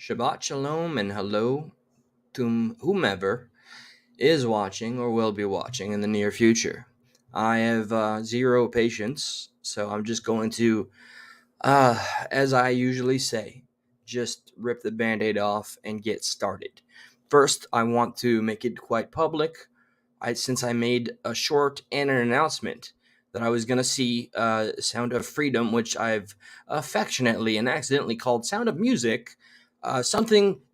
Shabbat Shalom and hello to whomever is watching or will be watching in the near future. I have zero patience, so I'm just going to, as I usually say, just rip the band aid off and get started. First, I want to make it quite public. Since I made a short and an announcement that I was going to see Sound of Freedom, which I've affectionately and accidentally called Sound of Music.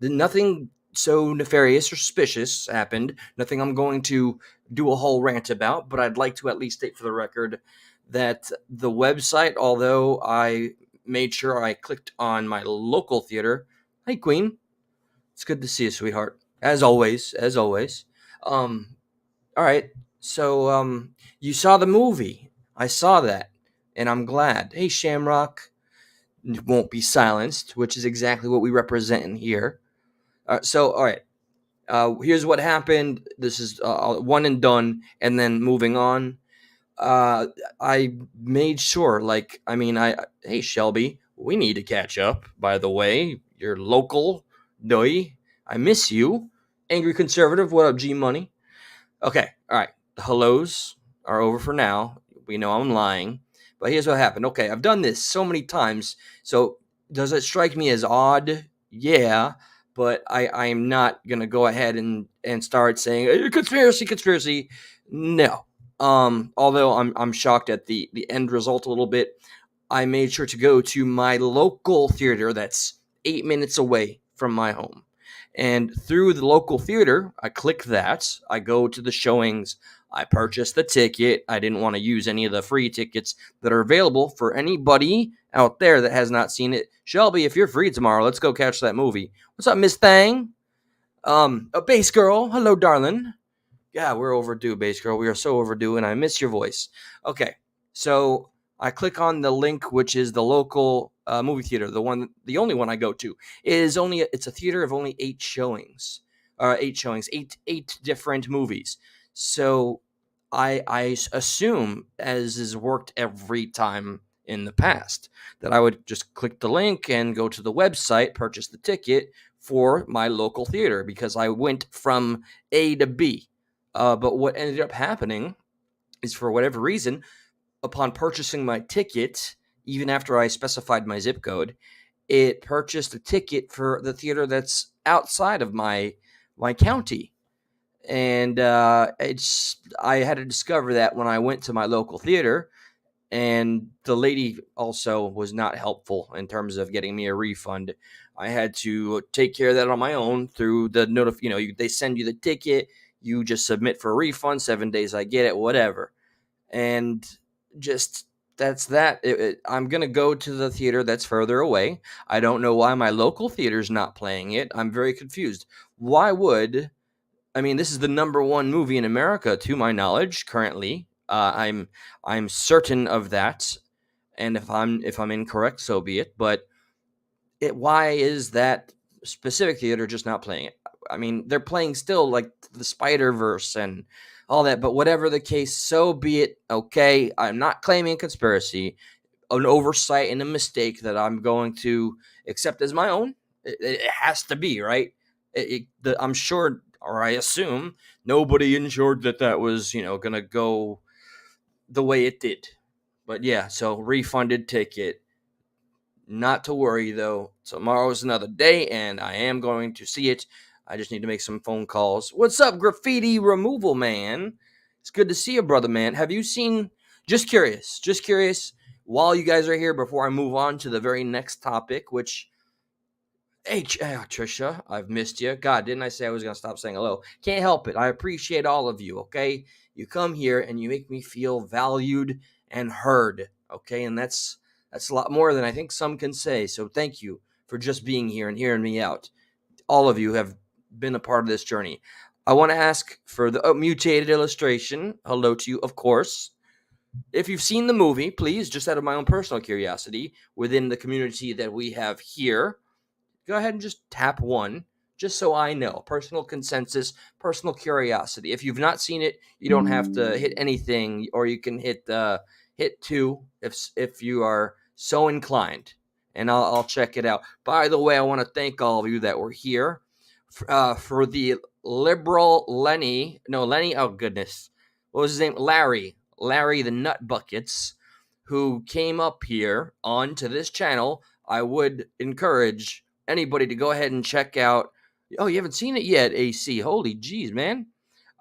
Nothing so nefarious or suspicious happened. Nothing I'm going to do a whole rant about, but I'd like to at least state for the record that the website, although I made sure I clicked on my local theater. Hey, Queen. It's good to see you, sweetheart. As always, as always. All right. So, you saw the movie. I saw that, and I'm glad. Hey, Shamrock won't be silenced, which is exactly what we represent in here. All right. Here's what happened. This is one and done, and then moving on. I made sure, hey, Shelby, we need to catch up. By the way, you're local, doy. I miss you. Angry conservative. What up, G Money? Okay, all right. The hellos are over for now. We know I'm lying. But here's what happened. Okay, I've done this so many times. So does it strike me as odd? Yeah. But I'm not going to go ahead and start saying conspiracy, conspiracy. No. Although I'm shocked at the end result a little bit. I made sure to go to my local theater that's 8 minutes away from my home. And through the local theater, I click that. I go to the showings. I purchase the ticket. I didn't want to use any of the free tickets that are available for anybody out there that has not seen it. Shelby, if you're free tomorrow, let's go catch that movie. What's up, Miss Thang? A bass girl. Hello, darling. Yeah, we're overdue, bass girl. We are so overdue, and I miss your voice. Okay, so I click on the link, which is the local movie theater, the only one I go to. It's a theater of only 8 showings, eight different movies. So I assume, as has worked every time in the past, that I would just click the link and go to the website, purchase the ticket for my local theater because I went from A to B. But what ended up happening is, for whatever reason, upon purchasing my ticket, even after I specified my zip code, it purchased a ticket for the theater that's outside of my county. And I had to discover that when I went to my local theater, and the lady also was not helpful in terms of getting me a refund. I had to take care of that on my own through the they send you the ticket, you just submit for a refund, 7 days I get it, whatever. And just that's that. I'm going to go to the theater that's further away. I don't know why my local theater's not playing it. I'm very confused. Why would this is the number one movie in America, to my knowledge, currently. I'm certain of that, and if I'm incorrect, so be it. But why is that specific theater just not playing it? They're playing still, like the Spider-Verse and all that. But whatever the case, so be it. Okay, I'm not claiming conspiracy, an oversight and a mistake that I'm going to accept as my own. It has to be, right. I'm sure, or I assume, nobody ensured that was going to go the way it did. But yeah, so refunded ticket. Not to worry though. Tomorrow's another day, and I am going to see it. I just need to make some phone calls. What's up, graffiti removal man? It's good to see you, brother man. Have you seen? Just curious. While you guys are here, before I move on to the very next topic, which, hey, Trisha, I've missed you. God, didn't I say I was going to stop saying hello? Can't help it. I appreciate all of you, okay? You come here and you make me feel valued and heard, okay? And that's a lot more than I think some can say. So thank you for just being here and hearing me out. All of you have been a part of this journey. I want to ask for the mutated illustration. Hello to you, of course. If you've seen the movie, please, just out of my own personal curiosity, within the community that we have here, go ahead and just tap 1, just so I know. Personal consensus, personal curiosity. If you've not seen it, you don't have to hit anything, or you can hit 2 if you are so inclined. and I'll check it out. By the way, I want to thank all of you that were here for the liberal Lenny. No, Lenny. Oh goodness, what was his name? Larry the Nut Buckets, who came up here onto this channel. I would encourage anybody to go ahead and check out. Oh, you haven't seen it yet, AC? Holy jeez, man!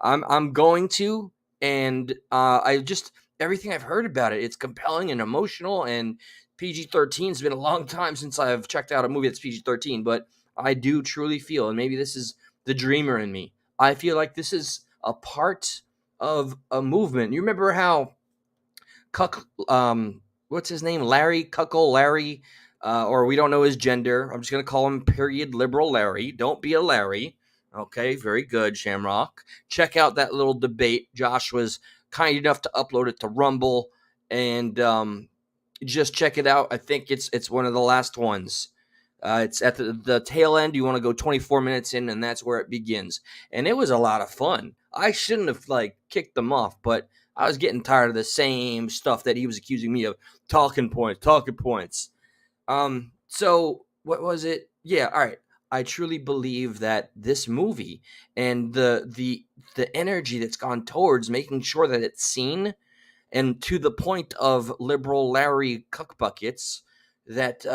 I'm going to, and I just everything I've heard about it. It's compelling and emotional, and PG-13 has been a long time since I've checked out a movie that's PG-13, but I do truly feel, and maybe this is the dreamer in me, I feel like this is a part of a movement. You remember how Cuck, what's his name? Larry, Cuckle Larry, or we don't know his gender. I'm just going to call him period liberal Larry. Don't be a Larry. Okay, very good, Shamrock. Check out that little debate. Josh was kind enough to upload it to Rumble, and just check it out. I think it's one of the last ones. It's at the tail end. You want to go 24 minutes in, and that's where it begins. And it was a lot of fun. I shouldn't have kicked them off, but I was getting tired of the same stuff that he was accusing me of. Talking points. So what was it? Yeah, all right. I truly believe that this movie and the energy that's gone towards making sure that it's seen, and to the point of liberal Larry Cuckbuckets, that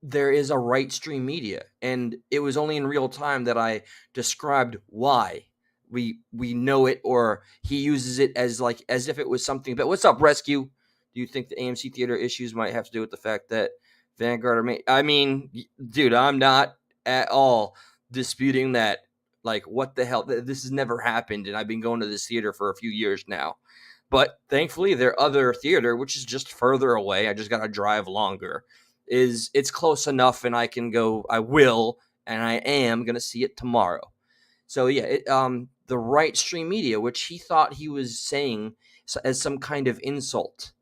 there is a right stream media, and it was only in real time that I described why we know it, or he uses it as if it was something. But what's up, Rescue? Do you think the AMC theater issues might have to do with the fact that Vanguard are I mean, dude, I'm not at all disputing that. Like, what the hell? This has never happened, and I've been going to this theater for a few years now. But thankfully, their other theater, which is just further away, I just got to drive longer, it's close enough, and I can go. I will, and I am going to see it tomorrow. So yeah, the right stream media, which he thought he was saying as some kind of insult.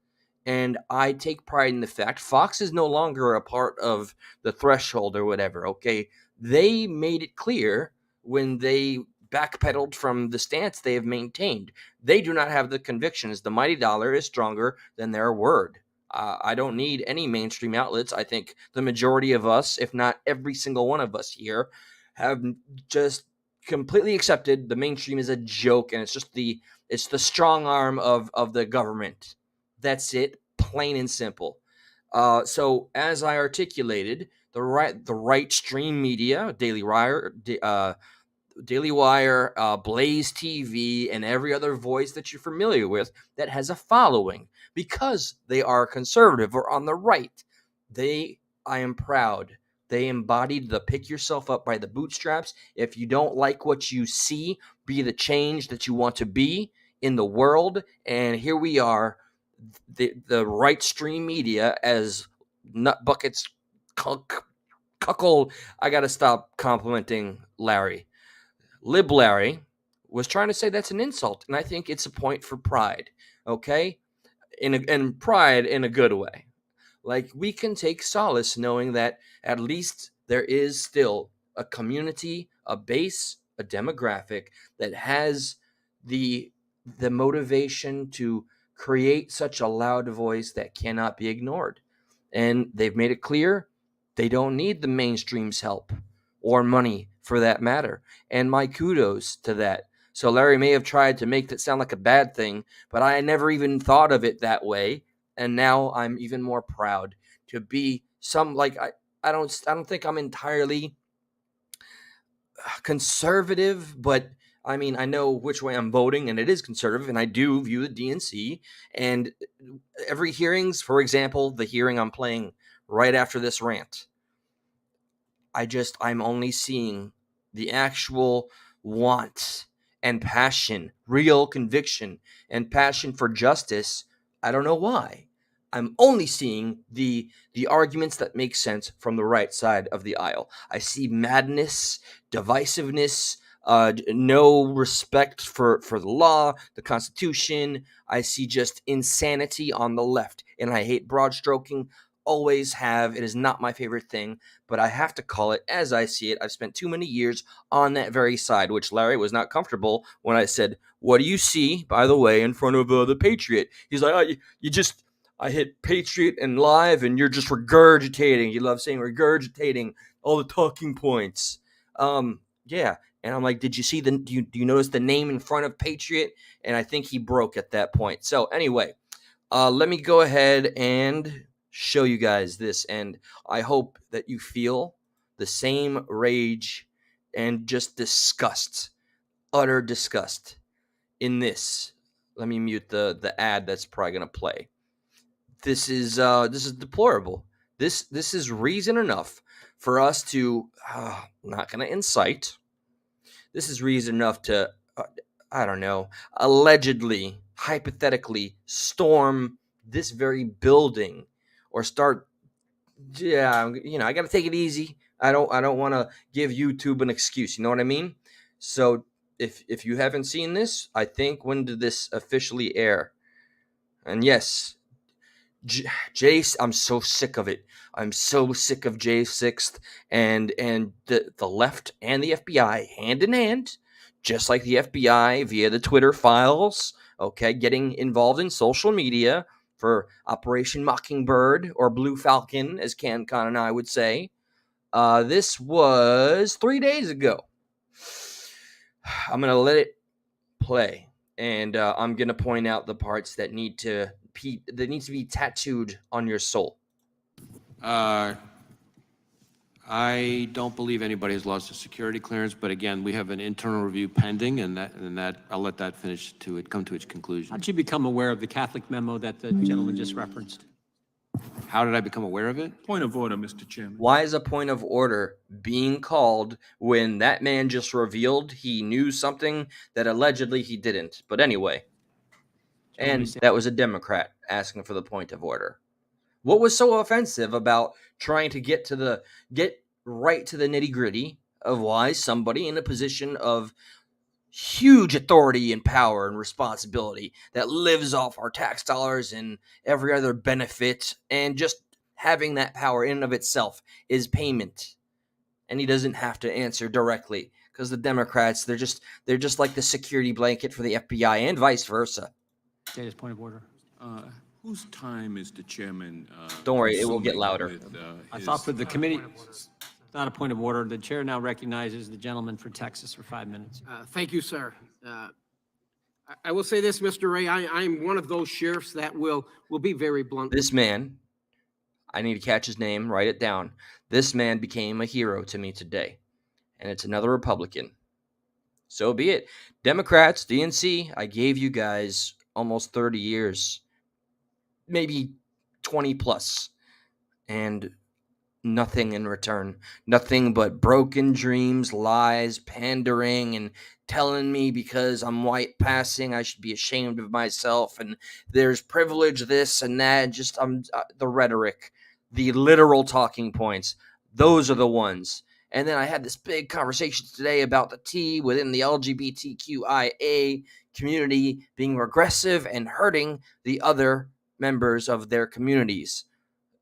And I take pride in the fact Fox is no longer a part of the threshold or whatever, okay? They made it clear when they backpedaled from the stance they have maintained. They do not have the convictions. The mighty dollar is stronger than their word. I don't need any mainstream outlets. I think the majority of us, if not every single one of us here, have just completely accepted the mainstream is a joke, and it's the strong arm of the government. That's it, plain and simple. So as I articulated, the right stream media, Daily Wire, Blaze TV, and every other voice that you're familiar with that has a following, because they are conservative or on the right. I am proud. They embodied the pick yourself up by the bootstraps. If you don't like what you see, be the change that you want to be in the world. And here we are, the right stream media, as nut buckets cuckold. I got to stop complimenting Larry. Lib Larry was trying to say that's an insult, and I think it's a point for pride, okay? And pride in a good way. Like, we can take solace knowing that at least there is still a community, a base, a demographic that has the motivation to create such a loud voice that cannot be ignored. And they've made it clear they don't need the mainstream's help or money for that matter. And my kudos to that. So Larry may have tried to make that sound like a bad thing, but I never even thought of it that way. And now I'm even more proud to be I don't think I'm entirely conservative, but I mean, I know which way I'm voting, and it is conservative, and I do view the DNC. And every hearings, for example, the hearing I'm playing right after this rant, I'm only seeing the actual want and passion, real conviction and passion for justice. I don't know why. I'm only seeing the arguments that make sense from the right side of the aisle. I see madness, divisiveness, no respect for the law, the Constitution. I see just insanity on the left, and I hate broad stroking. Always have. It is not my favorite thing, but I have to call it as I see it. I've spent too many years on that very side, which Larry was not comfortable when I said, "What do you see, by the way, in front of the Patriot?" He's like, "Oh, you just I hit Patriot and live, and you're just regurgitating. You love saying regurgitating all the talking points. Yeah. And I'm like, did you see do you notice the name in front of Patriot? And I think he broke at that point. So anyway, let me go ahead and show you guys this. And I hope that you feel the same rage and just disgust, utter disgust in this. Let me mute the ad that's probably going to play. This is deplorable. This is reason enough for us to not going to incite. This is reason enough to I don't know, allegedly, hypothetically storm this very building or start. Yeah, I got to take it easy. I don't want to give YouTube an excuse. You know what I mean? So if you haven't seen this, I think, when did this officially air? And yes, Jace, I'm so sick of it. I'm so sick of J6th and the left and the FBI hand in hand, just like the FBI via the Twitter files, okay, getting involved in social media for Operation Mockingbird or Blue Falcon, as CanCon and I would say. This was 3 days ago. I'm going to let it play, and I'm going to point out the parts that needs to be tattooed on your soul. I don't believe anybody has lost a security clearance, but again, we have an internal review pending, and that I'll let that come to its conclusion. How did you become aware of the Catholic memo that the gentleman just referenced? How did I become aware of it? Point of order, Mr. Chairman. Why is a point of order being called when that man just revealed he knew something that allegedly he didn't? But anyway, and that was a Democrat asking for the point of order. What was so offensive about trying to get right to the nitty-gritty of why somebody in a position of huge authority and power and responsibility that lives off our tax dollars and every other benefit, and just having that power in and of itself is payment, and he doesn't have to answer directly, because the Democrats, they're just like the security blanket for the FBI and vice versa. Status point of order. Whose time is the chairman? Don't worry, it will get louder. With, I thought for the committee, it's not a point of order. The chair now recognizes the gentleman for Texas for 5 minutes. Thank you, sir. I will say this, Mr. Ray, I'm one of those sheriffs that will be very blunt. This man, I need to catch his name, write it down. This man became a hero to me today, and it's another Republican. So be it. Democrats, DNC, I gave you guys almost 30 years, maybe 20 plus, and nothing in return. Nothing but broken dreams, lies, pandering, and telling me because I'm white passing I should be ashamed of myself, and there's privilege, this and that. Just the rhetoric, the literal talking points, those are the ones. And then I had this big conversation today about the T within the LGBTQIA community being regressive and hurting the other members of their communities,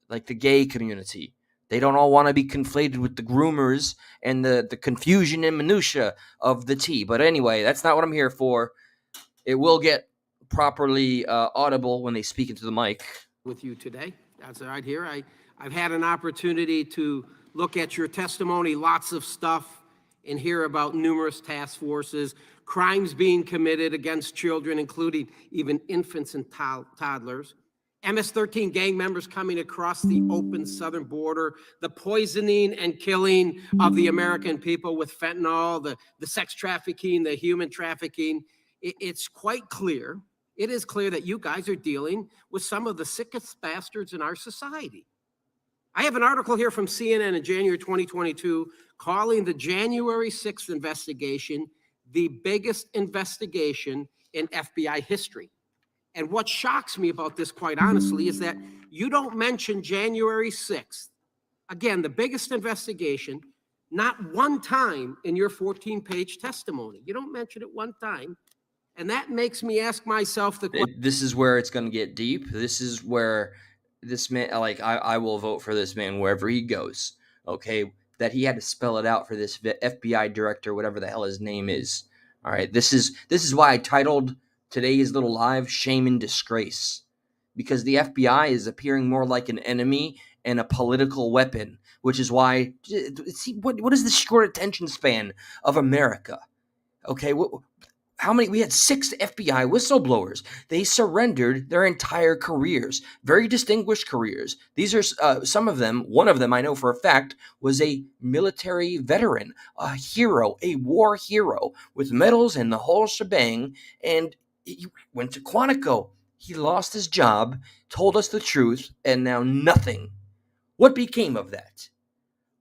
like the gay community. They don't all want to be conflated with the groomers and the confusion and minutia of the T. But anyway, that's not what I'm here for. It will get properly audible when they speak into the mic. With you today, that's right here. I've had an opportunity to look at your testimony, lots of stuff, and hear about numerous task forces, crimes being committed against children, including even infants and toddlers. MS-13 gang members coming across the open southern border, the poisoning and killing of the American people with fentanyl, the sex trafficking, the human trafficking. It's quite clear. It is clear that you guys are dealing with some of the sickest bastards in our society. I have an article here from CNN in January 2022 calling the January 6th investigation the biggest investigation in FBI history. And what shocks me about this, quite honestly, is that you don't mention January 6th. Again, the biggest investigation, not one time in your 14-page testimony. You don't mention it one time. And that makes me ask myself the question. This is where it's going to get deep. This is where this man, like, I will vote for this man wherever he goes. Okay, that he had to spell it out for this FBI director, whatever the hell his name is. All right, this is why I titled today's little live "Shame and Disgrace," because the FBI is appearing more like an enemy and a political weapon, which is why, see, what is the short attention span of America? Okay, how many? We had 6 FBI whistleblowers. They surrendered their entire careers, very distinguished careers. These are some of them. One of them, I know for a fact, was a military veteran, a hero, a war hero with medals and the whole shebang. And he went to Quantico. He lost his job, told us the truth, and now nothing. What became of that?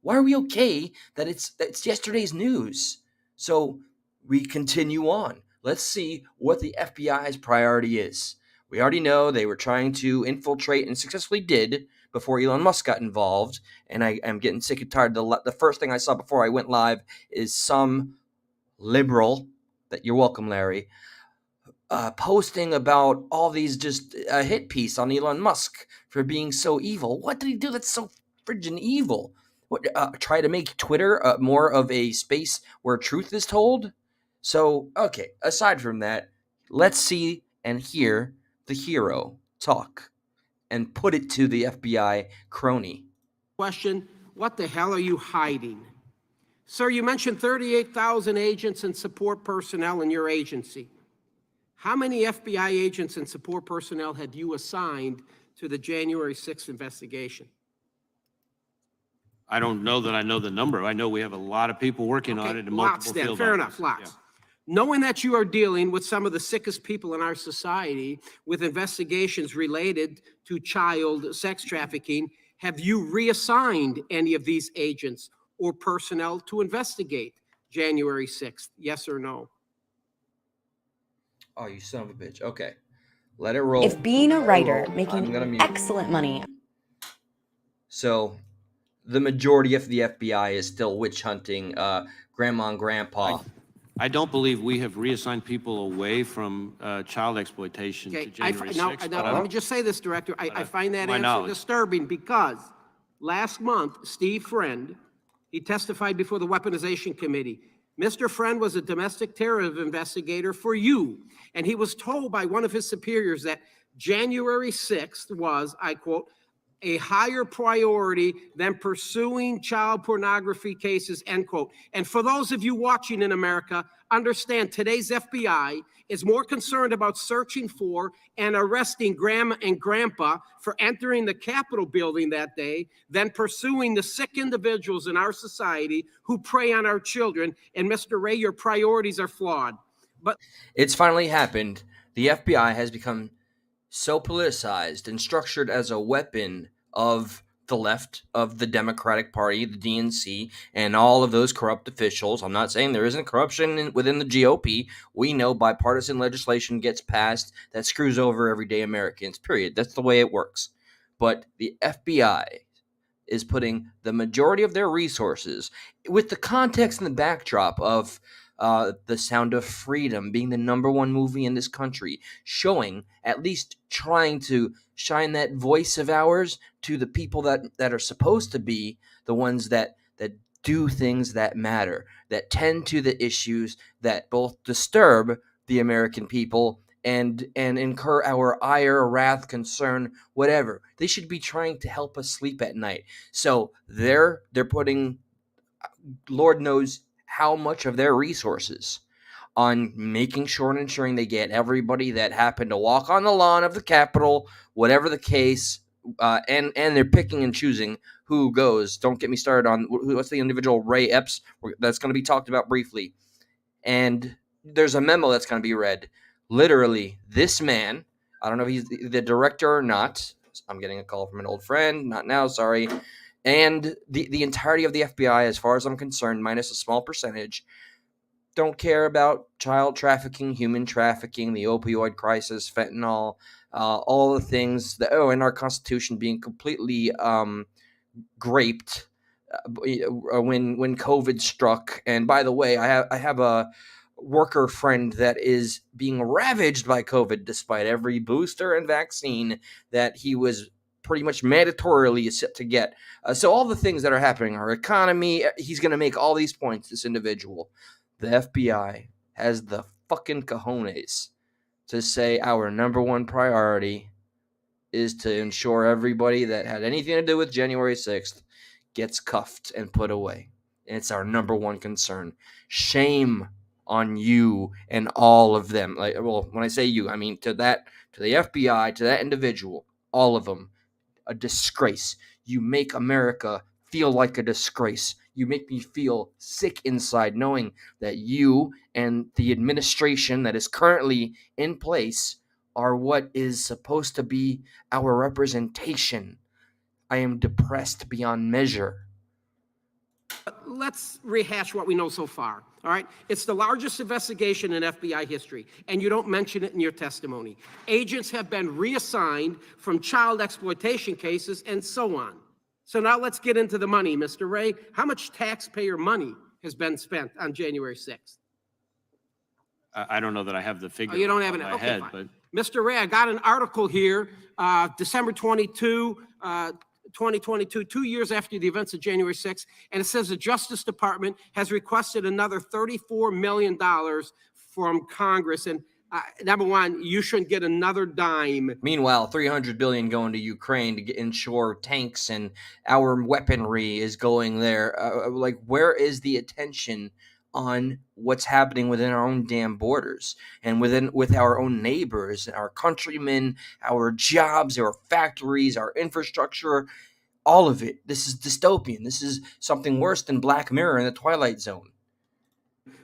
Why are we okay that it's yesterday's news? So we continue on. Let's see what the FBI's priority is. We already know they were trying to infiltrate and successfully did before Elon Musk got involved. And I am getting sick and tired. The first thing I saw before I went live is some liberal, that you're welcome, Larry, posting about all these just a hit piece on Elon Musk for being so evil. What did he do that's so friggin' evil? What, try to make Twitter more of a space where truth is told? So, okay, aside from that, let's see and hear the hero talk and put it to the FBI crony. Question, what the hell are you hiding? Sir, you mentioned 38,000 agents and support personnel in your agency. How many FBI agents and support personnel had you assigned to the January 6th investigation? I don't know that I know the number. I know we have a lot of people working on it in Lots multiple then, field fair offices. enough, lots. Knowing that you are dealing with some of the sickest people in our society with investigations related to child sex trafficking, have you reassigned any of these agents or personnel to investigate January 6th? Yes or no? Oh, you son of a bitch. Okay, let it roll. If being a writer, I'm making gonna mute. excellent money. So the majority of the FBI is still witch hunting grandma and grandpa. I don't believe we have reassigned people away from child exploitation to Okay, January 6th. now, let me just say this, Director. I find that my answer knowledge. disturbing because last month, Steve Friend, he testified before the Weaponization Committee. Mr. Friend was a domestic terror investigator for you, and he was told by one of his superiors that January 6th was, I quote, a higher priority than pursuing child pornography cases, end quote. And for those of you watching in America, understand today's FBI is more concerned about searching for and arresting grandma and grandpa for entering the Capitol building that day than pursuing the sick individuals in our society who prey on our children. And Mr. Ray, your priorities are flawed. But It's finally happened. The FBI has become so politicized and structured as a weapon of the left, of the Democratic Party, the DNC, and all of those corrupt officials. I'm not saying there isn't corruption within the GOP. We know bipartisan legislation gets passed that screws over everyday Americans, period. That's the way it works. But the FBI is putting the majority of their resources with the context and the backdrop of The Sound of Freedom being the #1 movie in this country, showing, at least trying to shine that voice of ours to the people that are supposed to be the ones that do things that matter, that tend to the issues that both disturb the American people and incur our ire, wrath, concern, whatever. They should be trying to help us sleep at night. So they're putting, Lord knows how much of their resources on making sure and ensuring they get everybody that happened to walk on the lawn of the Capitol, whatever the case, and they're picking and choosing who goes. Don't get me started on what's the individual Ray Epps that's going to be talked about briefly. And there's a memo that's going to be read. Literally, this man, I don't know if he's the director or not. I'm getting a call from an old friend. Not now, sorry. And the entirety of the FBI, as far as I'm concerned, minus a small percentage, don't care about child trafficking, human trafficking, the opioid crisis, fentanyl, all the things that, in our Constitution being completely graped when COVID struck. And by the way, I have a worker friend that is being ravaged by COVID despite every booster and vaccine that he was pretty much mandatorily set to get. So all the things that are happening, our economy, he's going to make all these points, this individual. The FBI has the fucking cojones to say our #1 priority is to ensure everybody that had anything to do with January 6th gets cuffed and put away. And it's our number one concern. Shame on you and all of them. Like, well, when I say you, I mean to the FBI, to that individual, all of them. A disgrace. You make America feel like a disgrace. You make me feel sick inside knowing that you and the administration that is currently in place are what is supposed to be our representation. I am depressed beyond measure. Let's rehash what we know so far, all right? It's the largest investigation in FBI history, and you don't mention it in your testimony. Agents have been reassigned from child exploitation cases and so on. So now let's get into the money, Mr. Wray. How much taxpayer money has been spent on January 6th? I don't know that I have the figure. Oh, you don't have in it? my Okay, head, fine. but Mr. Wray, I got an article here, December 22, 2022, 2 years after the events of January 6th, and it says the Justice Department has requested another $34 million from Congress. And number one, you shouldn't get another dime. Meanwhile, $300 billion going to Ukraine to ensure tanks and our weaponry is going there. Like, where is the attention on what's happening within our own damn borders and with our own neighbors, our countrymen, our jobs, our factories, our infrastructure, all of it? This is dystopian. This is something worse than Black Mirror in the Twilight Zone.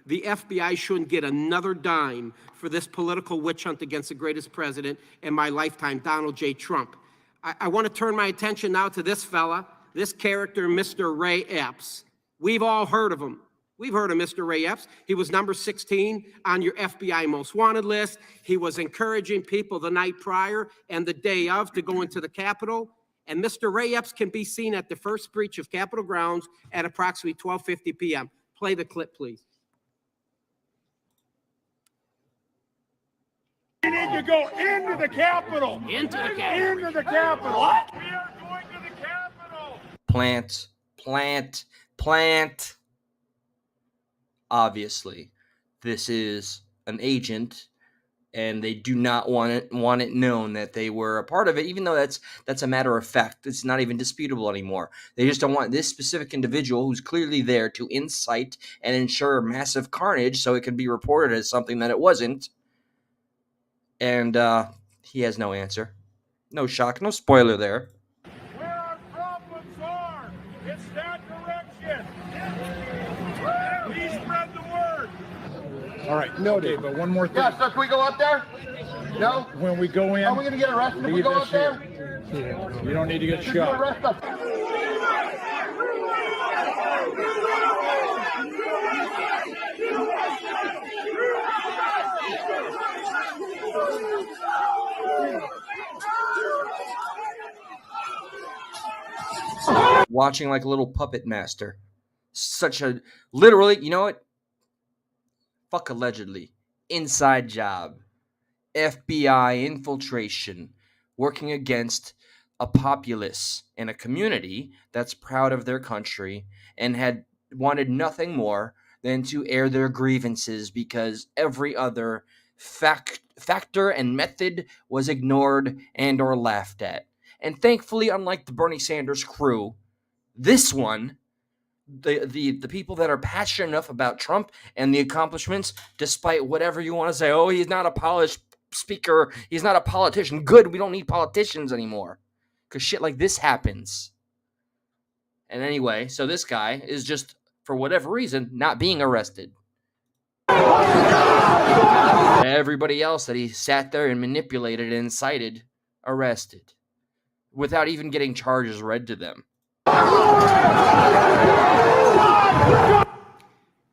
The FBI shouldn't get another dime for this political witch hunt against the greatest president in my lifetime, Donald J. Trump. I want to turn my attention now to this fella, this character, Mr. Ray Epps. We've all heard of him. We've heard of Mr. Ray Epps. He was number 16 on your FBI most wanted list. He was encouraging people the night prior and the day of to go into the Capitol. And Mr. Ray Epps can be seen at the first breach of Capitol grounds at approximately 12:50 p.m. Play the clip, please. We need to go into the Capitol. Into the Capitol. Into the Capitol. What? We are going to the Capitol. Plant. Obviously, this is an agent, and they do not want it known that they were a part of it, even though that's a matter of fact. It's not even disputable anymore. They just don't want this specific individual who's clearly there to incite and ensure massive carnage so it can be reported as something that it wasn't. And he has no answer. No shock, no spoiler there. Where our problems are, it's that direction. Please spread the word. All right, noted. Okay, but one more thing. Yeah, so can we go up there? No? When we go in, Are we going to get arrested if we go up there? you don't need to get Should you shot. arrest us? Watching like a little puppet master. Such a, literally, you know what? Fuck allegedly. Inside job. FBI infiltration. Working against a populace and a community that's proud of their country and had wanted nothing more than to air their grievances because every other factor and method was ignored and or laughed at. And thankfully, unlike the Bernie Sanders crew, this one, the people that are passionate enough about Trump and the accomplishments, despite whatever you want to say, oh, he's not a polished speaker, he's not a politician. Good, we don't need politicians anymore. Because shit like this happens. And anyway, so this guy is just, for whatever reason, not being arrested. Everybody else that he sat there and manipulated and incited, arrested. Without even getting charges read to them.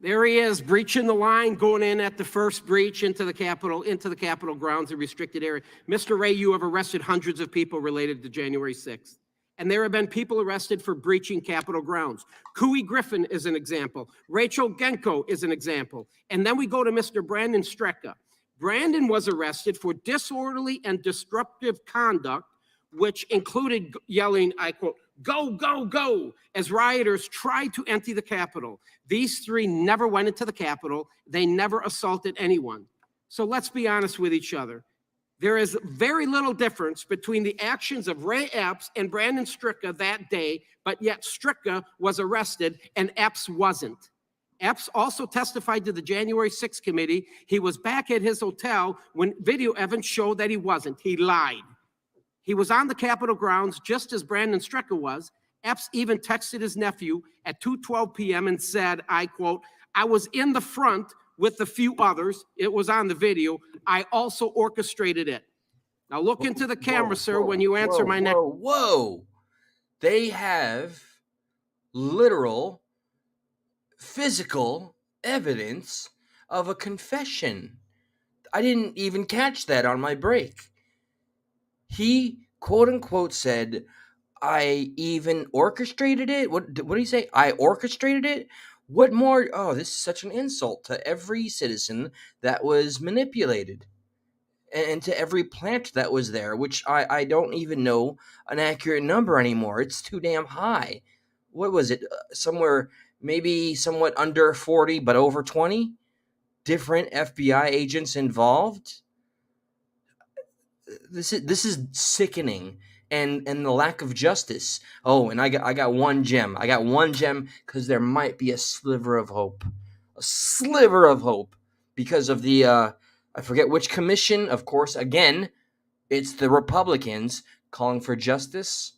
There he is, breaching the line, going in at the first breach into the Capitol grounds, a restricted area. Mr. Ray, you have arrested hundreds of people related to January 6th. And there have been people arrested for breaching Capitol grounds. Cooey Griffin is an example. Rachel Genko is an example. And then we go to Mr. Brandon Strecka. Brandon was arrested for disorderly and disruptive conduct, which included yelling, I quote, "Go, go, go," as rioters tried to enter the Capitol. These three never went into the Capitol. They never assaulted anyone. So let's be honest with each other. There is very little difference between the actions of Ray Epps and Brandon Stricka that day, but yet Stricka was arrested and Epps wasn't. Epps also testified to the January 6th committee. He was back at his hotel when video evidence showed that he wasn't. He lied. He was on the Capitol grounds just as Brandon Stricka was. Epps even texted his nephew at 2:12 p.m. and said, I quote, I was in the front with a few others. It was on the video. I also orchestrated it. Now look into the camera, sir, when you answer my next. Whoa. They have literal physical evidence of a confession. I didn't even catch that on my break. He, quote unquote, said, I even orchestrated it. What did he say? I orchestrated it? What more? Oh, this is such an insult to every citizen that was manipulated and to every plant that was there, which I don't even know an accurate number anymore. It's too damn high. What was it? Somewhere maybe somewhat under 40, but over 20 different FBI agents involved. This is sickening, and the lack of justice. Oh, and I got one gem. I got one gem because there might be a sliver of hope, because of the I forget which commission. Of course, again, it's the Republicans calling for justice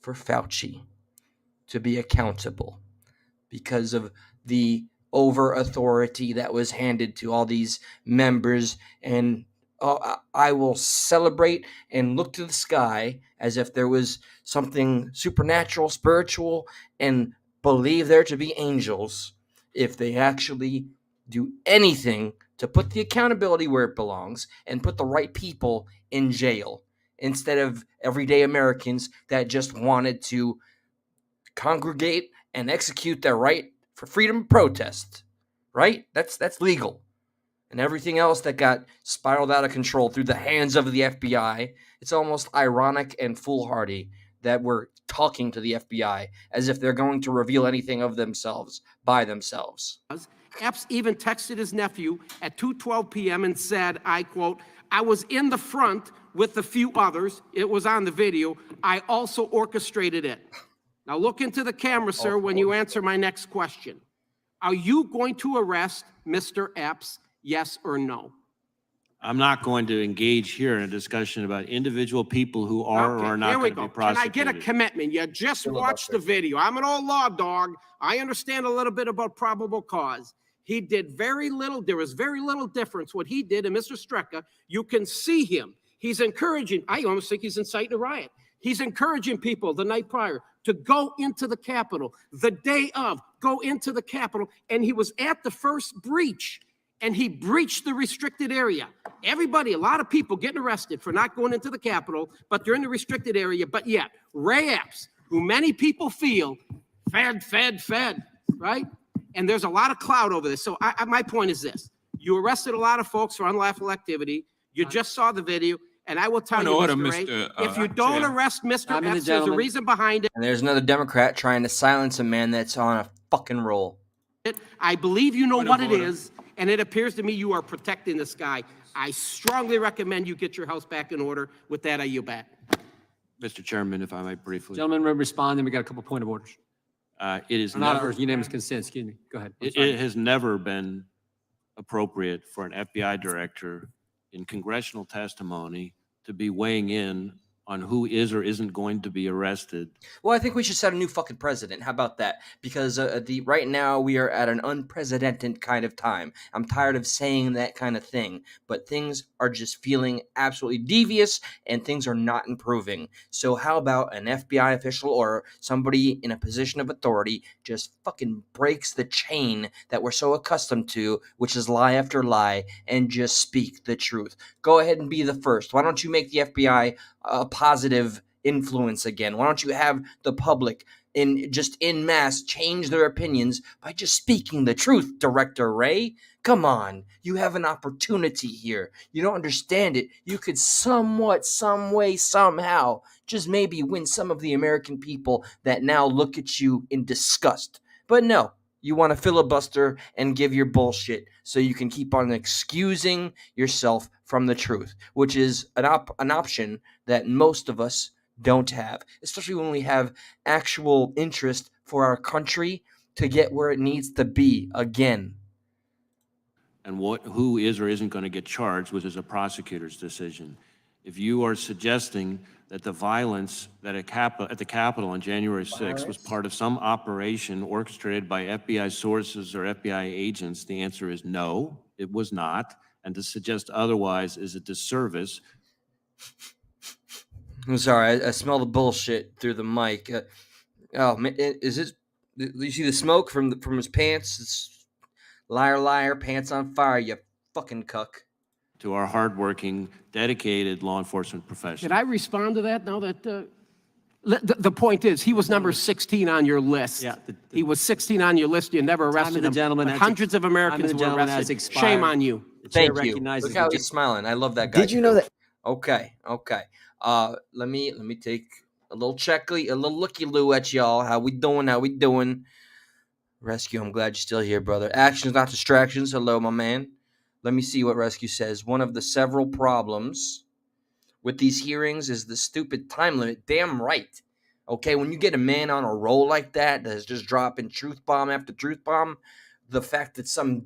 for Fauci to be accountable because of the over authority that was handed to all these members. And I will celebrate and look to the sky as if there was something supernatural, spiritual, and believe there to be angels if they actually do anything to put the accountability where it belongs and put the right people in jail instead of everyday Americans that just wanted to congregate and execute their right for freedom of protest, right? That's legal. And everything else that got spiraled out of control through the hands of the FBI, it's almost ironic and foolhardy that we're talking to the FBI as if they're going to reveal anything of themselves by themselves. Epps even texted his nephew at 2:12 p.m. and said, I quote, I was in the front with a few others. It was on the video. I also orchestrated it. Now look into the camera, sir, when you answer my next question. Are you going to arrest Mr. Epps, yes or no? I'm not going to engage here in a discussion about individual people who are or are not Here we going to go. be Can I prosecuted. get a commitment? You just watched the video. I'm an old law dog. I understand a little bit about probable cause. He did very little. There was very little difference what he did and Mr. Stricka. You can see him. He's encouraging. I almost think he's inciting a riot. He's encouraging people the night prior to go into the Capitol, the day of, go into the Capitol. And he was at the first breach, and he breached the restricted area. Everybody, a lot of people getting arrested for not going into the Capitol, but they're in the restricted area. But yet, Ray Epps, who many people feel fed, right? And there's a lot of cloud over this. So my point is this. You arrested a lot of folks for unlawful activity. You just saw the video. And I will tell you, order, Mr. Ray, Mr. if you don't Chair. arrest Mr. Time in the Epps, there's a gentleman. reason behind it. And there's another Democrat trying to silence a man that's on a fucking roll. I believe you know Point what of it order. is, and it appears to me you are protecting this guy. I strongly recommend you get your house back in order. With that, I yield back. Mr. Chairman, if I might briefly. Gentlemen, will respond, then we got a couple point of orders. It is Or not, never, or unanimous consent, excuse me. Go ahead. I'm it sorry. has never been appropriate for an FBI director in congressional testimony to be weighing in on who is or isn't going to be arrested. Well, I think we should set a new fucking president. How about that? Because right now we are at an unprecedented kind of time. I'm tired of saying that kind of thing, but things are just feeling absolutely devious and things are not improving. So how about an FBI official or somebody in a position of authority just fucking breaks the chain that we're so accustomed to, which is lie after lie, and just speak the truth. Go ahead and be the first. Why don't you make the FBI a positive influence again? Why don't you have the public in mass change their opinions by just speaking the truth, Director Ray? Come on, you have an opportunity here. You don't understand it. You could somewhat, some way, somehow, just maybe win some of the American people that now look at you in disgust. But no, You want to filibuster and give your bullshit so you can keep on excusing yourself from the truth, which is an option that most of us don't have, especially when we have actual interest for our country to get where it needs to be again. And who is or isn't going to get charged, which is a prosecutor's decision. If you are suggesting that the violence that at the Capitol on January 6th was part of some operation orchestrated by FBI sources or FBI agents, the answer is no, it was not. And to suggest otherwise is a disservice. I'm sorry, I smell the bullshit through the mic. Oh, man, is it? Do you see the smoke from his pants? It's liar, liar, pants on fire, you fucking cuck. To our hardworking, dedicated law enforcement professionals. Did I respond to that now that, the point is, he was number 16 on your list. Yeah, He was 16 on your list, you never arrested the him. gentleman But has hundreds of Americans were gentleman has arrested. expired. Shame on you. The chair Thank you. recognizes Look how the he's smiling. I love that guy. Did you know that? Okay. Let me take a little looky-loo at y'all. How we doing? Rescue, I'm glad you're still here, brother. Actions, not distractions. Hello, my man. Let me see what Rescue says. One of the several problems with these hearings is the stupid time limit. Damn right. Okay, when you get a man on a roll like that is just dropping truth bomb after truth bomb, the fact that some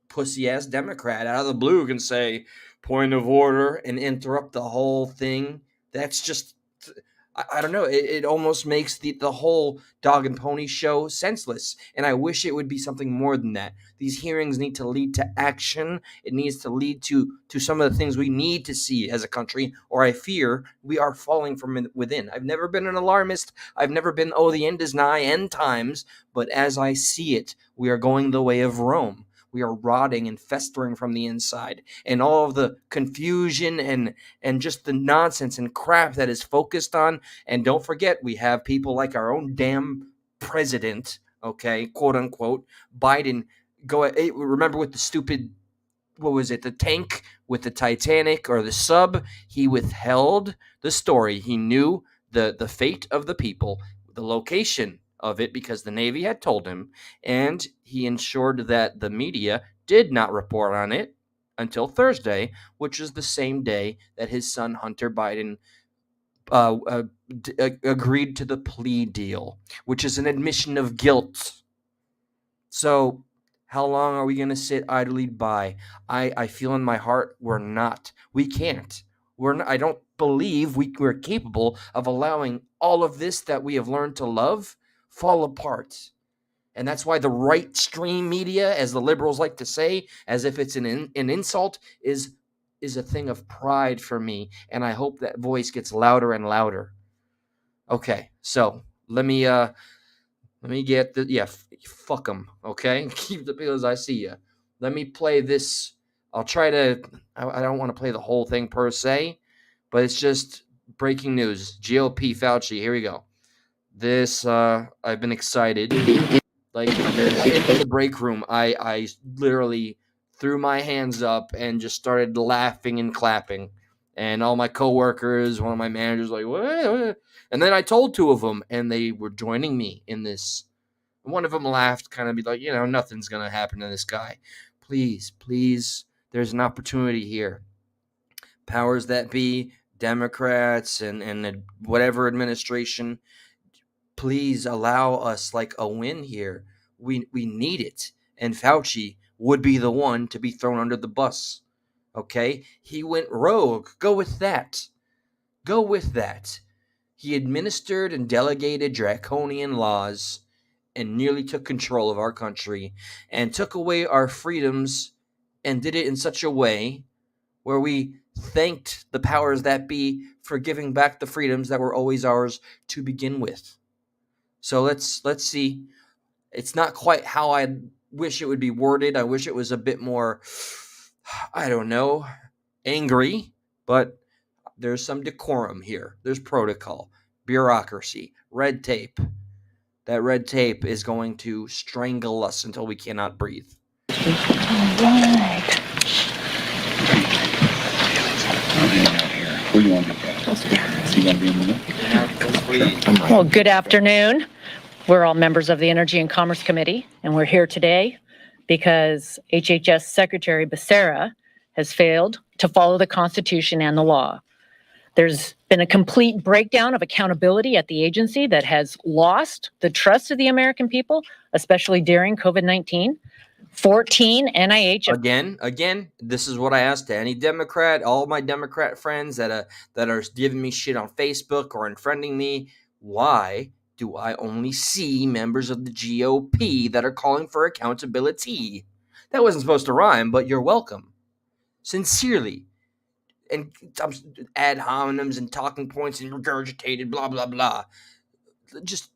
pussy-ass Democrat out of the blue can say, point of order, and interrupt the whole thing, that's just... I don't know. It almost makes the whole dog and pony show senseless. And I wish it would be something more than that. These hearings need to lead to action. It needs to lead to some of the things we need to see as a country, or I fear we are falling from within. I've never been an alarmist. I've never been, the end is nigh, end times. But as I see it, we are going the way of Rome. We are rotting and festering from the inside, and all of the confusion and just the nonsense and crap that is focused on. And don't forget, we have people like our own damn president, okay, quote unquote, Biden. Remember with the stupid, what was it, the tank with the Titanic or the sub? He withheld the story. He knew the fate of the people, the location of it, because the Navy had told him, and he ensured that the media did not report on it until Thursday, which is the same day that his son Hunter Biden agreed to the plea deal, which is an admission of guilt. So how long are we going to sit idly by? I feel in my heart we're not. We can't. I don't believe we're capable of allowing all of this that we have learned to love fall apart. And that's why the right stream media, as the liberals like to say, as if it's an insult, is a thing of pride for me. And I hope that voice gets louder and louder. Okay, so let me get fuck them, okay? Keep the people as I see you. Let me play this. I'll try to, I don't want to play the whole thing per se, but it's just breaking news. GOP Fauci, here we go. This, I've been excited. Like, in the break room, I literally threw my hands up and just started laughing and clapping. And all my coworkers, one of my managers, like, what? And then I told two of them, and they were joining me in this. One of them laughed, kind of be like, nothing's going to happen to this guy. Please, there's an opportunity here. Powers that be, Democrats and whatever administration, please allow us like a win here. We need it. And Fauci would be the one to be thrown under the bus. Okay? He went rogue. Go with that. He administered and delegated draconian laws and nearly took control of our country and took away our freedoms and did it in such a way where we thanked the powers that be for giving back the freedoms that were always ours to begin with. So let's see. It's not quite how I wish it would be worded. I wish it was a bit more, I don't know, angry, but there's some decorum here. There's protocol, bureaucracy, red tape. That red tape is going to strangle us until we cannot breathe. All right. Where do you want to be? You want to be in the middle? Well, good afternoon. We're all members of the Energy and Commerce Committee, and we're here today because HHS Secretary Becerra has failed to follow the Constitution and the law. There's been a complete breakdown of accountability at the agency that has lost the trust of the American people, especially during COVID-19. 14 NIH. Again, this is what I asked any Democrat, all my Democrat friends that are giving me shit on Facebook or unfriending me. Why do I only see members of the GOP that are calling for accountability? That wasn't supposed to rhyme, but you're welcome. Sincerely. And ad hominems and talking points and regurgitated, blah, blah, blah. Just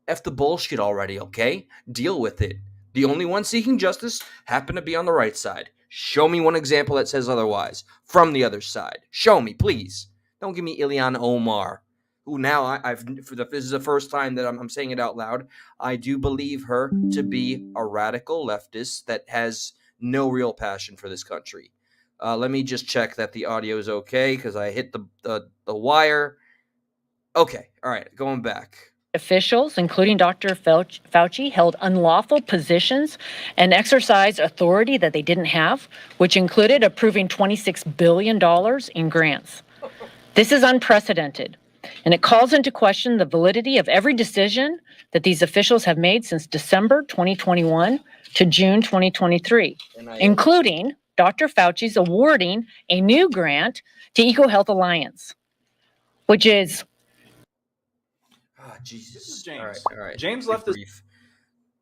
F the bullshit already, okay? Deal with it. The only one seeking justice happen to be on the right side. Show me one example that says otherwise. From the other side. Show me, please. Don't give me Ilhan Omar, who now this is the first time that I'm saying it out loud. I do believe her to be a radical leftist that has no real passion for this country. Let me just check that the audio is okay because I hit the wire. Okay, all right, going back. Officials, including Dr. Fauci, held unlawful positions and exercised authority that they didn't have, which included approving $26 billion in grants. This is unprecedented, and it calls into question the validity of every decision that these officials have made since December 2021 to June 2023, including Dr. Fauci's awarding a new grant to EcoHealth Alliance, which is Oh, Jesus. James. All right. James left this.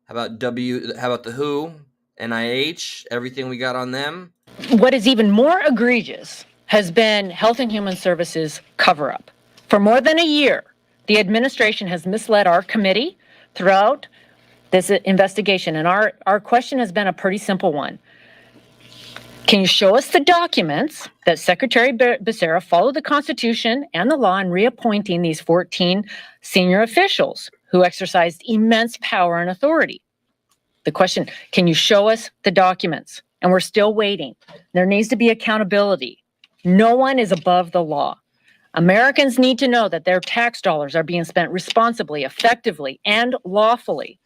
How about the WHO, NIH, everything we got on them? what is even more egregious has been Health and Human Services cover-up. For more than a year, the administration has misled our committee throughout this investigation, and our question has been a pretty simple one. Can you show us the documents that Secretary Becerra followed the Constitution and the law in reappointing these 14 senior officials who exercised immense power and authority? The question, can you show us the documents? And we're still waiting. There needs to be accountability. No one is above the law. Americans need to know that their tax dollars are being spent responsibly, effectively, and lawfully,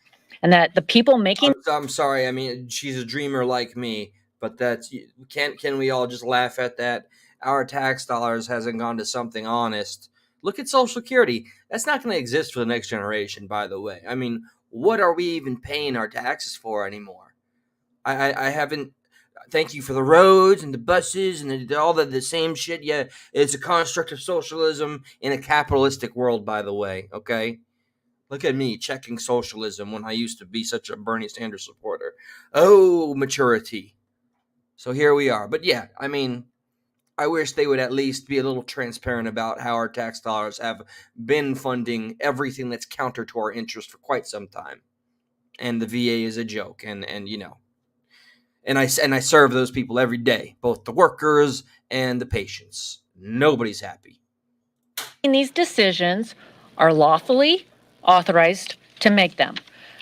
and that the people making... I'm sorry, I mean, she's a dreamer like me. But that's can we all just laugh at that? Our tax dollars hasn't gone to something honest. Look at Social Security. That's not going to exist for the next generation, by the way. I mean, what are we even paying our taxes for anymore? I haven't. Thank you for the roads and the buses and all the same shit. Yeah, it's a construct of socialism in a capitalistic world, by the way. Okay. Look at me checking socialism when I used to be such a Bernie Sanders supporter. Oh, maturity. So here we are. But yeah, I mean, I wish they would at least be a little transparent about how our tax dollars have been funding everything that's counter to our interest for quite some time. And the VA is a joke. And you know, and I serve those people every day, both the workers and the patients. Nobody's happy. These decisions are lawfully authorized to make them.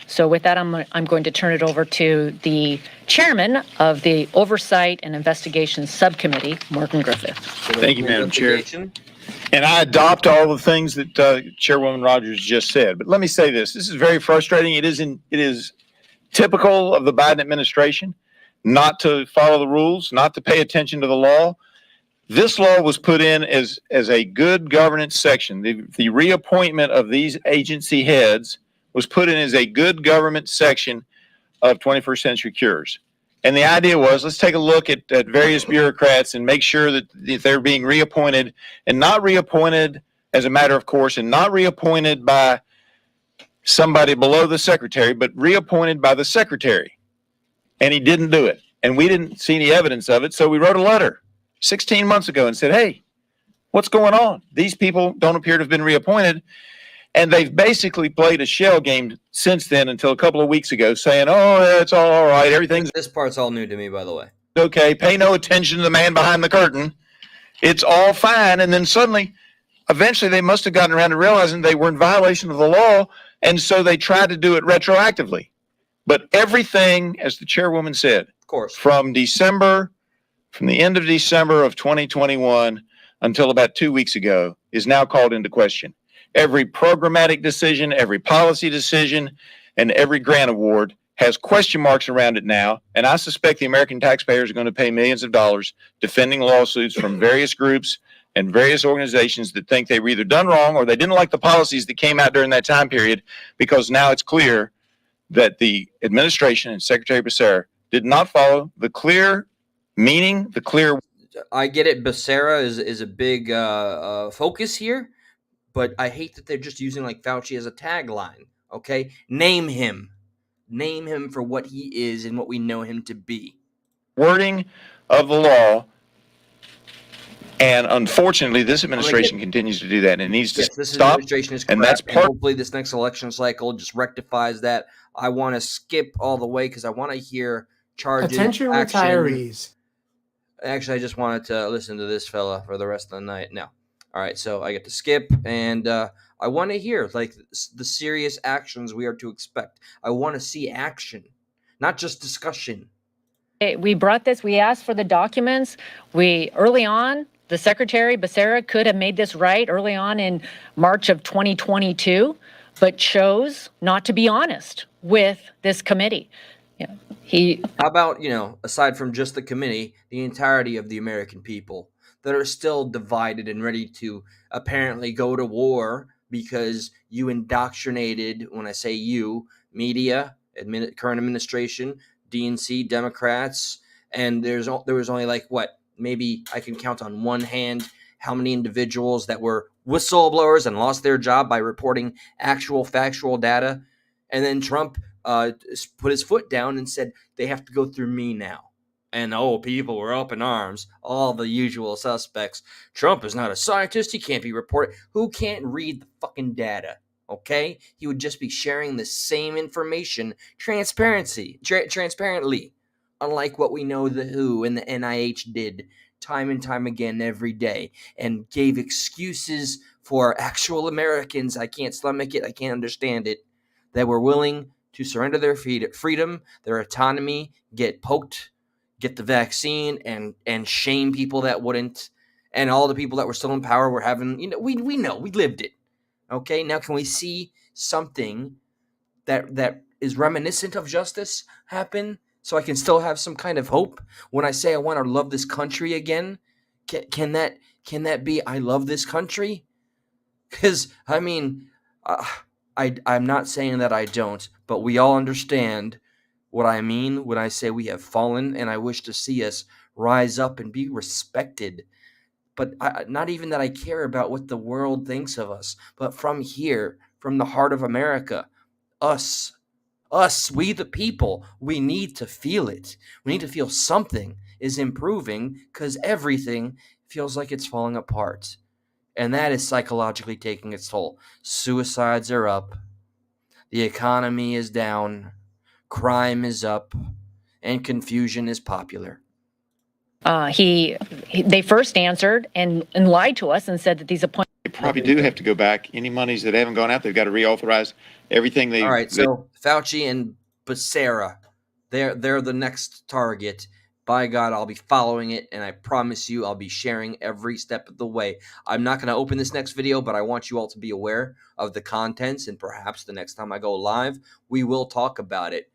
So with that, I'm going to turn it over to the chairman of the Oversight and Investigations Subcommittee, Morgan Griffith. Thank you, Madam Chair. And I adopt all the things that Chairwoman Rogers just said. But let me say this. This is very frustrating. It is typical of the Biden administration not to follow the rules, not to pay attention to the law. This law was put in as a good governance section. The reappointment of these agency heads was put in as a good government section of 21st Century Cures. And the idea was, let's take a look at various bureaucrats and make sure that they're being reappointed, and not reappointed as a matter of course, and not reappointed by somebody below the secretary, but reappointed by the secretary. And he didn't do it. And we didn't see any evidence of it. So we wrote a letter 16 months ago and said, hey, what's going on? These people don't appear to have been reappointed. And they've basically played a shell game since then until a couple of weeks ago saying, oh, it's all right. Everything's... This part's all new to me, by the way. Okay. Pay no attention to the man behind the curtain. It's all fine. And then suddenly, eventually they must have gotten around to realizing they were in violation of the law. And so they tried to do it retroactively. But everything, as the chairwoman said, of course, from the end of December of 2021 until about 2 weeks ago is now called into question. every programmatic decision, every policy decision, and every grant award has question marks around it now. And I suspect the American taxpayers are going to pay millions of dollars defending lawsuits from various groups and various organizations that think they were either done wrong or they didn't like the policies that came out during that time period, because now it's clear that the administration and Secretary Becerra did not follow the clear meaning, the clear. I get it. Becerra is a big focus here, but I hate that they're just using like Fauci as a tagline. Okay, name him for what he is and what we know him to be. Wording of the law. And unfortunately, this administration continues to do that, and it needs to This stop. administration is correct, and that's and part. hopefully this next election cycle just rectifies that. I want to skip all the way because I want to hear charges. Attention retirees. Actually, I just wanted to listen to this fella for the rest of the night. No. All right, so I get to skip, and I want to hear like the serious actions we are to expect. I want to see action, not just discussion. We brought this, we asked for the documents. Early on, the Secretary Becerra could have made this right early on in March of 2022, but chose not to be honest with this committee. How about, aside from just the committee, the entirety of the American people that are still divided and ready to apparently go to war because you indoctrinated, when I say you, media, current administration, DNC, Democrats, and there was only like maybe I can count on one hand how many individuals that were whistleblowers and lost their job by reporting actual factual data. And then Trump put his foot down and said, they have to go through me now. And people were up in arms, all the usual suspects. Trump is not a scientist. He can't be reported. Who can't read the fucking data? Okay? He would just be sharing the same information transparently, unlike what we know the WHO and the NIH did time and time again every day, and gave excuses for actual Americans. I can't stomach it. I can't understand it. That were willing to surrender their freedom, their autonomy, get poked, get the vaccine, and shame people that wouldn't. And all the people that were still in power were having, we know, we lived it. Okay, now can we see something that is reminiscent of justice happen, so I can still have some kind of hope when I say I want to love this country again? Can that be I love this country? Because I'm not saying that I don't, but we all understand what I mean when I say we have fallen, and I wish to see us rise up and be respected. But not even that I care about what the world thinks of us, but from here, from the heart of America, us, we the people, we need to feel it. We need to feel something is improving, because everything feels like it's falling apart. And that is psychologically taking its toll. Suicides are up. The economy is down. Crime is up. And confusion is popular. They first answered and lied to us and said that these appointments. They probably do have to go back. Any monies that haven't gone out, they've got to reauthorize everything. All right, so Fauci and Becerra, they're the next target. By God, I'll be following it, and I promise you I'll be sharing every step of the way. I'm not going to open this next video, but I want you all to be aware of the contents, and perhaps the next time I go live, we will talk about it.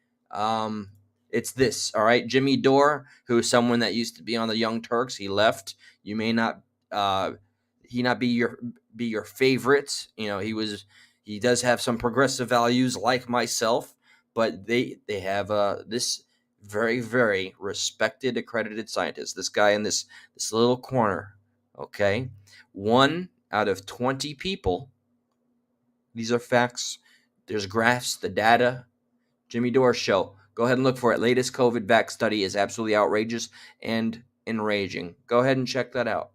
It's this, all right? Jimmy Dore, who is someone that used to be on the Young Turks, he left. You may not be your favorite. He does have some progressive values like myself, but they have this very, very respected, accredited scientist. This guy in this little corner, okay? 1 out of 20 people. These are facts. There's graphs, the data. Jimmy Dore show. Go ahead and look for it. Latest COVID vax study is absolutely outrageous and enraging. Go ahead and check that out.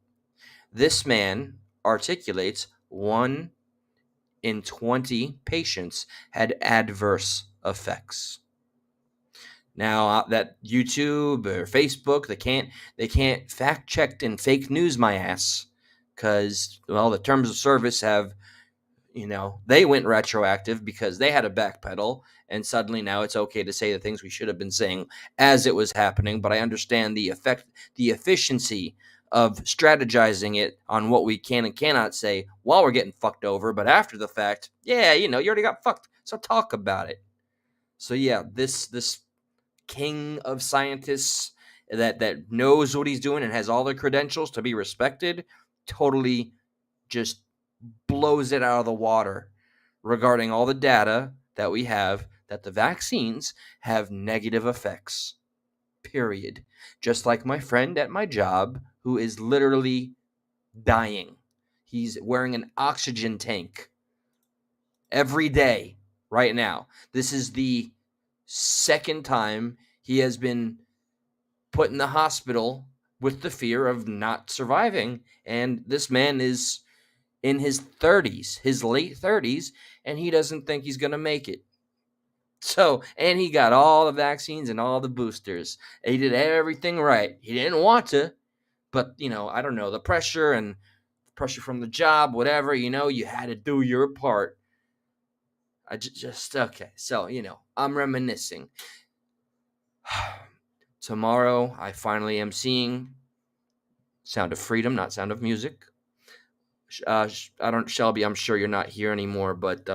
This man articulates 1 in 20 patients had adverse effects. Now that YouTube or Facebook, they can't fact check and fake news my ass, because the terms of service have, they went retroactive because they had to backpedal, and suddenly now it's okay to say the things we should have been saying as it was happening. But I understand the efficiency of strategizing it on what we can and cannot say while we're getting fucked over. But after the fact, yeah, you already got fucked. So talk about it. So yeah, this king of scientists that knows what he's doing and has all the credentials to be respected totally just blows it out of the water regarding all the data that we have that the vaccines have negative effects. Period. Just like my friend at my job who is literally dying. He's wearing an oxygen tank every day right now. This is the second time he has been put in the hospital with the fear of not surviving. And this man is in his 30s, his late 30s, and he doesn't think he's going to make it. So, and he got all the vaccines and all the boosters. He did everything right. He didn't want to, but, I don't know, the pressure and pressure from the job, whatever, you had to do your part. I just okay. So, I'm reminiscing. Tomorrow, I finally am seeing Sound of Freedom, not Sound of Music. Shelby, I'm sure you're not here anymore, but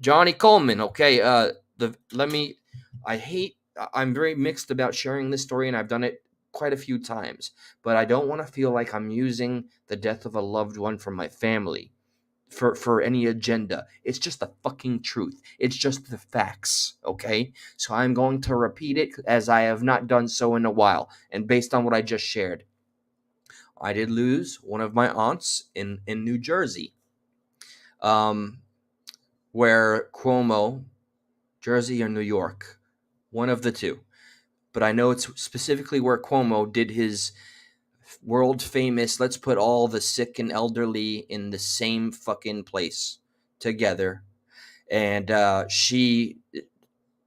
Johnny Coleman, okay. I'm very mixed about sharing this story, and I've done it quite a few times, but I don't want to feel like I'm using the death of a loved one from my family for any agenda. It's just the fucking truth. It's just the facts, okay? So I'm going to repeat it as I have not done so in a while, and based on what I just shared. I did lose one of my aunts in New Jersey, where Cuomo, Jersey or New York, one of the two. But I know it's specifically where Cuomo did his world famous, let's put all the sick and elderly in the same fucking place together. And she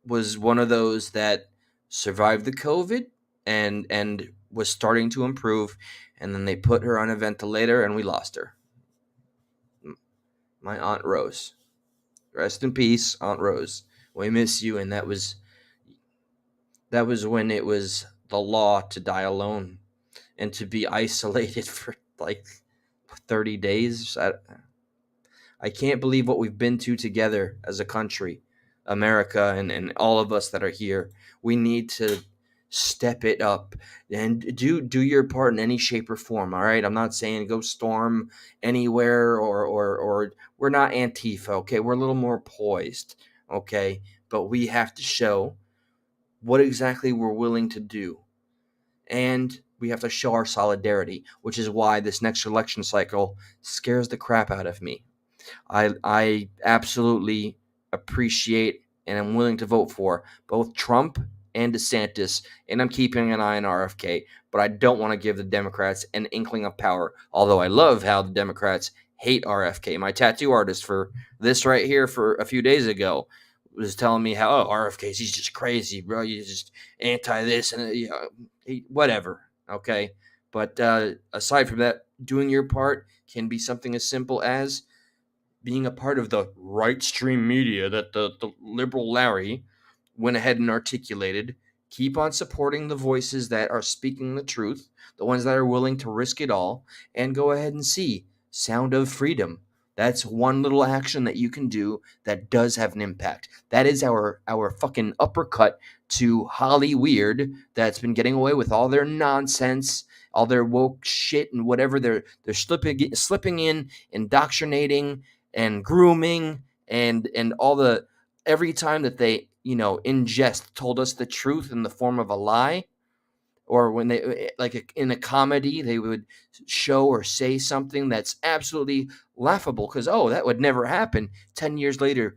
was one of those that survived the COVID and was starting to improve. And then they put her on a ventilator and we lost her. My Aunt Rose. Rest in peace, Aunt Rose. We miss you. And that was when it was the law to die alone and to be isolated for like 30 days. I can't believe what we've been to together as a country, America, and all of us that are here. We need to step it up and do your part in any shape or form. All right, I'm not saying go storm anywhere or we're not Antifa. Okay, we're a little more poised. Okay, but we have to show what exactly we're willing to do, and we have to show our solidarity, which is why this next election cycle scares the crap out of me. I absolutely appreciate and I'm willing to vote for both Trump and DeSantis, and I'm keeping an eye on RFK, but I don't want to give the Democrats an inkling of power, although I love how the Democrats hate RFK. My tattoo artist for this right here for a few days ago was telling me how, RFK's, he's just crazy, bro. He's just anti this and whatever, okay? But aside from that, doing your part can be something as simple as being a part of the right stream media that the liberal Larry went ahead and articulated. Keep on supporting the voices that are speaking the truth, the ones that are willing to risk it all, and go ahead and see Sound of Freedom. That's one little action that you can do that does have an impact. That is our fucking uppercut to Holly Weird that's been getting away with all their nonsense, all their woke shit and whatever they're slipping in, indoctrinating and grooming and all the every time that they ingest told us the truth in the form of a lie, or when they like in a comedy they would show or say something that's absolutely laughable because that would never happen. 10 years later,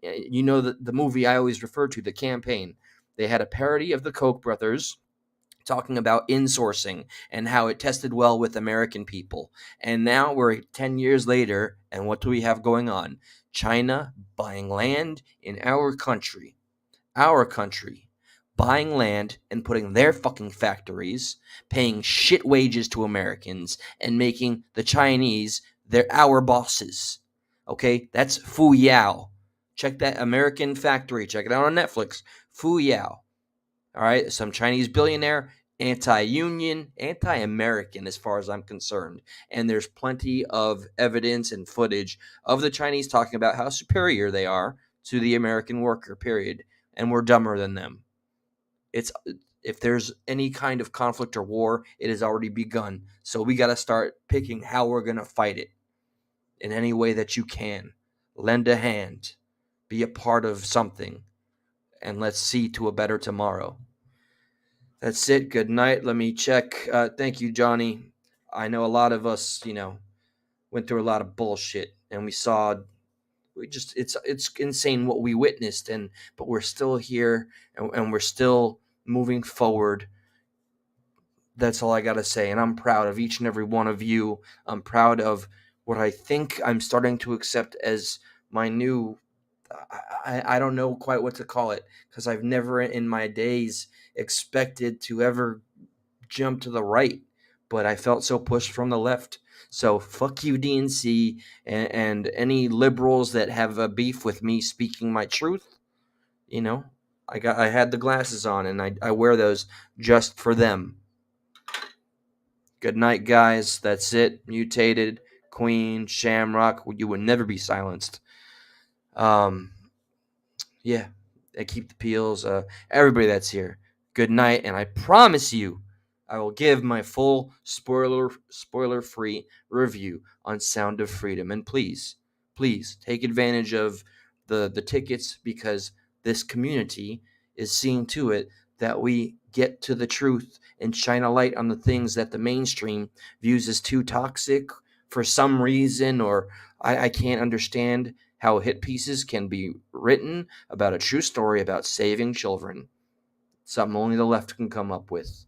the movie I always refer to, The Campaign, they had a parody of the Koch brothers talking about insourcing and how it tested well with American people. And now we're 10 years later, and what do we have going on? China buying land in our country, buying land and putting their fucking factories, paying shit wages to Americans, and making the Chinese our bosses. Okay, that's Fu Yao. Check that American factory. Check it out on Netflix. Fu Yao. All right, some Chinese billionaire anti-union, anti-American as far as I'm concerned. And there's plenty of evidence and footage of the Chinese talking about how superior they are to the American worker, period. And we're dumber than them. It's if there's any kind of conflict or war, it has already begun. So we got to start picking how we're going to fight it in any way that you can. Lend a hand, be a part of something, and let's see to a better tomorrow. That's it. Good night. Let me check. Thank you, Johnny. I know a lot of us, went through a lot of bullshit, and it's insane what we witnessed, but we're still here, and we're still moving forward. That's all I gotta say, and I'm proud of each and every one of you. I'm proud of what I think I'm starting to accept as my new. I don't know quite what to call it, because I've never in my days expected to ever jump to the right, but I felt so pushed from the left. So fuck you, DNC, and any liberals that have a beef with me speaking my truth. I had the glasses on, and I wear those just for them. Good night, guys. That's it. Mutated, Queen, Shamrock. You would never be silenced. Yeah, I keep the peels. Everybody that's here, good night, and I promise you, I will give my full spoiler-free review on Sound of Freedom. And please take advantage of the tickets, because this community is seeing to it that we get to the truth and shine a light on the things that the mainstream views as too toxic for some reason, or I can't understand how hit pieces can be written about a true story about saving children. Something only the left can come up with.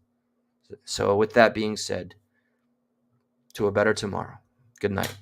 So with that being said, to a better tomorrow. Good night.